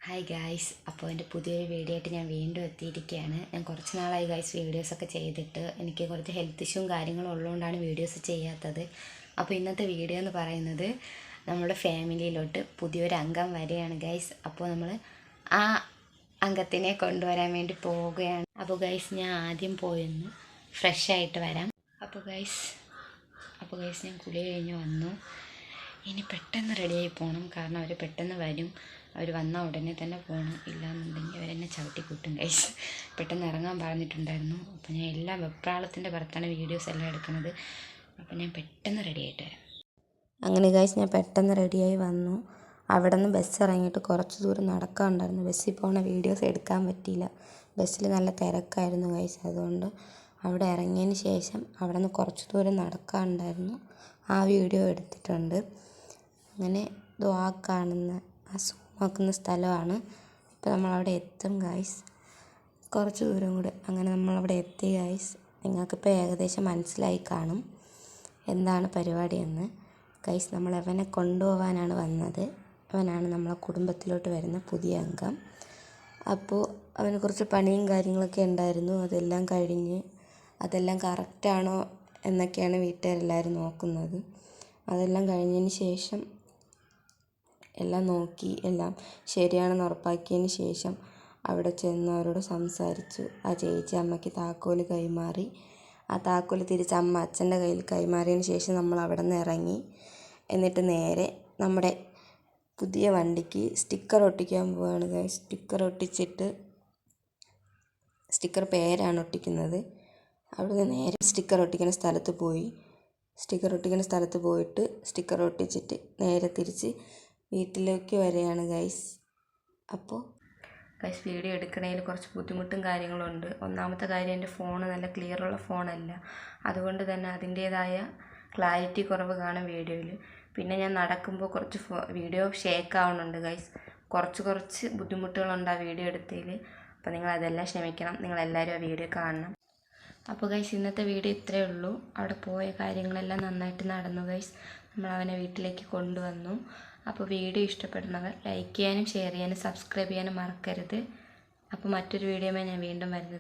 Hi guys, അപ്പോൾ എൻ്റെ പുതിയൊരു വീഡിയോ ആയിട്ട് ഞാൻ വീണ്ടും എത്തിയിരിക്കുകയാണ്. ഞാൻ കുറച്ച് നാളായി ഗായ്സ് വീഡിയോസൊക്കെ ചെയ്തിട്ട്. എനിക്ക് കുറച്ച് ഹെൽത്ത് ഇഷ്യൂവും കാര്യങ്ങളും ഉള്ളതുകൊണ്ടാണ് വീഡിയോസ് ചെയ്യാത്തത്. അപ്പോൾ ഇന്നത്തെ വീഡിയോ എന്ന് പറയുന്നത് നമ്മുടെ ഫാമിലിയിലോട്ട് പുതിയൊരു അംഗം വരികയാണ് ഗായ്സ്. അപ്പോൾ നമ്മൾ ആ അംഗത്തിനെ കൊണ്ടുവരാൻ വേണ്ടി പോവുകയാണ്. അപ്പോൾ ഗായ്സ് ഞാൻ ആദ്യം പോയെന്ന് ഫ്രഷ് ആയിട്ട് വരാം. അപ്പോൾ ഗായ്സ് ഞാൻ കുളി കഴിഞ്ഞ് വന്നു. ഇനി പെട്ടെന്ന് റെഡിയായി പോകണം, കാരണം അവർ പെട്ടെന്ന് വരും. അവർ വന്നാൽ ഉടനെ തന്നെ പോകണം, ഇല്ലയെന്നുണ്ടെങ്കിൽ അവരെന്നെ ചവിട്ടിക്കൂട്ടും ഗൈസ്. പെട്ടെന്ന് ഇറങ്ങാൻ പറഞ്ഞിട്ടുണ്ടായിരുന്നു. അപ്പോൾ ഞാൻ എല്ലാം വെപ്രാളത്തിൻ്റെ പുറത്താണ് വീഡിയോസ് എല്ലാം എടുക്കുന്നത്. അപ്പോൾ ഞാൻ പെട്ടെന്ന് റെഡി ആയിട്ട് വരാം. അങ്ങനെ ഗൈസ് ഞാൻ പെട്ടെന്ന് റെഡിയായി വന്നു. അവിടെ നിന്ന് ബസ് ഇറങ്ങിയിട്ട് കുറച്ച് ദൂരം നടക്കാനുണ്ടായിരുന്നു. ബസ്സിൽ പോകുന്ന വീഡിയോസ് എടുക്കാൻ പറ്റിയില്ല, ബസ്സിൽ നല്ല തിരക്കായിരുന്നു ഗൈസ്. അതുകൊണ്ട് അവിടെ ഇറങ്ങിയതിന് ശേഷം അവിടെ നിന്ന് കുറച്ച് ദൂരം നടക്കാനുണ്ടായിരുന്നു, ആ വീഡിയോ എടുത്തിട്ടുണ്ട്. അങ്ങനെ ആ കാണുന്ന ആ സൂമാക്കുന്ന സ്ഥലമാണ്. ഇപ്പോൾ നമ്മളവിടെ എത്തും ഗൈസ്, കുറച്ച് ദൂരം കൂടെ. അങ്ങനെ നമ്മളവിടെ എത്തി ഗൈസ്. നിങ്ങൾക്കിപ്പോൾ ഏകദേശം മനസ്സിലായി കാണും എന്താണ് പരിപാടിയെന്ന്. ഗൈസ് നമ്മൾ അവനെ കൊണ്ടുപോകാനാണ് വന്നത്. അവനാണ് നമ്മളെ കുടുംബത്തിലോട്ട് വരുന്ന പുതിയ അംഗം. അപ്പോൾ അവന് കുറച്ച് പണിയും കാര്യങ്ങളൊക്കെ ഉണ്ടായിരുന്നു. അതെല്ലാം കഴിഞ്ഞ് അതെല്ലാം കറക്റ്റാണോ എന്നൊക്കെയാണ് വീട്ടുകാരെല്ലാവരും നോക്കുന്നത്. അതെല്ലാം കഴിഞ്ഞതിന് ശേഷം എല്ലാം നോക്കി എല്ലാം ശരിയാണെന്ന് ഉറപ്പാക്കിയതിന് ശേഷം അവിടെ ചെന്ന് അവരോട് സംസാരിച്ചു. ആ ചേച്ചി അമ്മയ്ക്ക് താക്കോൽ കൈമാറി. ആ താക്കോൽ തിരിച്ച് അമ്മ അച്ഛൻ്റെ കയ്യിൽ കൈമാറിയതിന് ശേഷം നമ്മൾ അവിടെ നിന്ന് ഇറങ്ങി. എന്നിട്ട് നേരെ നമ്മുടെ പുതിയ വണ്ടിക്ക് സ്റ്റിക്കർ ഒട്ടിക്കാൻ പോവുകയാണ് ഗൈസ്. സ്റ്റിക്കർ ഒട്ടിച്ചിട്ട്, സ്റ്റിക്കർ പേരാണ് ഒട്ടിക്കുന്നത്. അവിടെ നിന്ന് നേരെ സ്റ്റിക്കർ ഒട്ടിക്കുന്ന സ്ഥലത്ത് പോയി. സ്റ്റിക്കർ ഒട്ടിക്കുന്ന സ്ഥലത്ത് പോയിട്ട് സ്റ്റിക്കർ ഒട്ടിച്ചിട്ട് നേരെ തിരിച്ച് വീട്ടിലേക്ക് വരികയാണ് ഗൈസ്. അപ്പോൾ ഗൈസ് വീഡിയോ എടുക്കണതിൽ കുറച്ച് ബുദ്ധിമുട്ടും കാര്യങ്ങളുണ്ട്. ഒന്നാമത്തെ കാര്യം, എൻ്റെ ഫോൺ നല്ല ക്ലിയറുള്ള ഫോണല്ല, അതുകൊണ്ട് തന്നെ അതിൻ്റേതായ ക്ലാരിറ്റി കുറവ് കാണും വീഡിയോയിൽ. പിന്നെ ഞാൻ നടക്കുമ്പോൾ കുറച്ച് വീഡിയോ ഷേക്ക് ആവുന്നുണ്ട് ഗൈസ്. കുറച്ച് ബുദ്ധിമുട്ടുകളുണ്ട് ആ വീഡിയോ എടുത്തതിൽ. അപ്പോൾ നിങ്ങളതെല്ലാം ക്ഷമിക്കണം, നിങ്ങളെല്ലാവരും ആ വീഡിയോ കാണണം. അപ്പോൾ ഗൈസ് ഇന്നത്തെ വീഡിയോ ഇത്രയേ ഉള്ളൂ. അവിടെ പോയ കാര്യങ്ങളെല്ലാം നന്നായിട്ട് നടന്നു ഗൈസ്. നമ്മൾ അവനെ വീട്ടിലേക്ക് കൊണ്ടുവന്നു. അപ്പോൾ വീഡിയോ ഇഷ്ടപ്പെടുന്നവർ ലൈക്ക് ചെയ്യാനും ഷെയർ ചെയ്യാനും സബ്സ്ക്രൈബ് ചെയ്യാനും മറക്കരുത്. അപ്പോൾ മറ്റൊരു വീഡിയോയുമായി ഞാൻ വീണ്ടും വരുന്നത്.